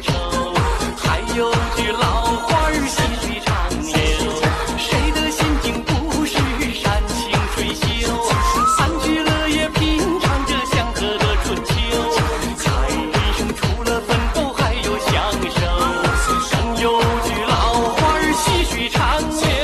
愁。还有句老话儿细水长流，谁的心境不是山清水秀？安居乐业品尝着祥和的春秋，看人生除了奋斗还有享受。更有句老话儿细水长流。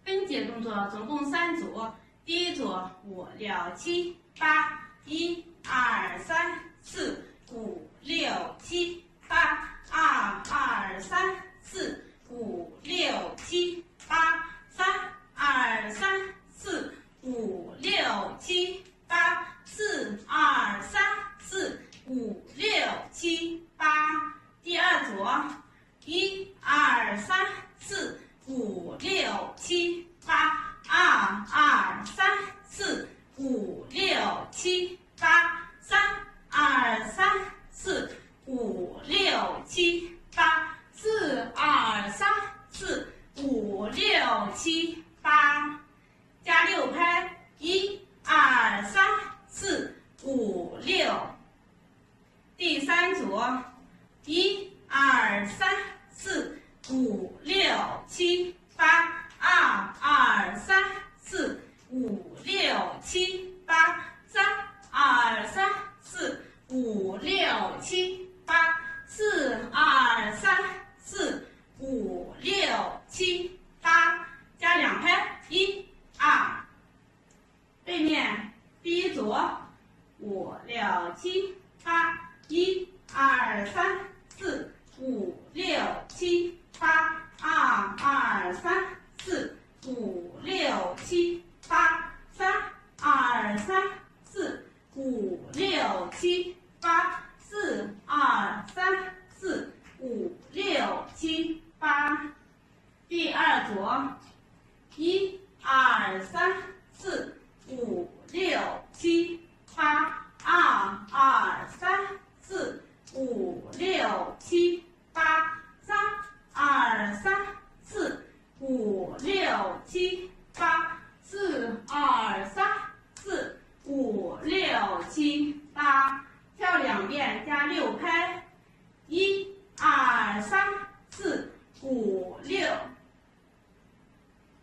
分解动作总共3组，第一组5、6、7、8，1、2、3、4、5、6、7、8，2、2、3、4、5、6、7、8，3、2、3、4、5、6、7、8，4、2、3、4、5、6、7、8。第二组1、2、3、4、5、6、7、8，2、2、3、4、5、6、7、8，3、2、3、4、5、6、7、8，4、2、3、4、5、6、7、8，加6拍，1、2、3、4、5、6。第三组1、2、3、4、5、6、7、8，2、2、3、4、5、6、7、8，3、2、3、4、5、6、7、8，4、2、3、4、5、6、7、8，加2拍，1、2。对面第一组5、6、7、8，1、2、3、4、5、6、7、8，2、2、3、4、5、6、7、8，3、2、3、4、5、6、7、8，4、2、3、4、5、6、7、8。第二组1、2、3、4、5、6、7、8，2、2、3、4、5、6、7、8，3、2、3、4、5、6、7、8，4、2、3、4、5、6、7、8，跳2遍加6拍，1、2、3、4、5、6。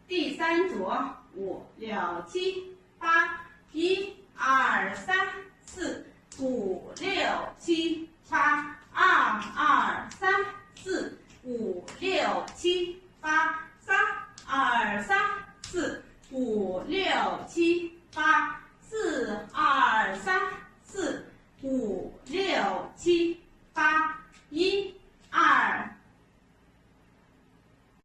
第三组5、6、7、8，1、2、3、4、5、6、7、8，2、2、3、4、5、6、7、8，3、七。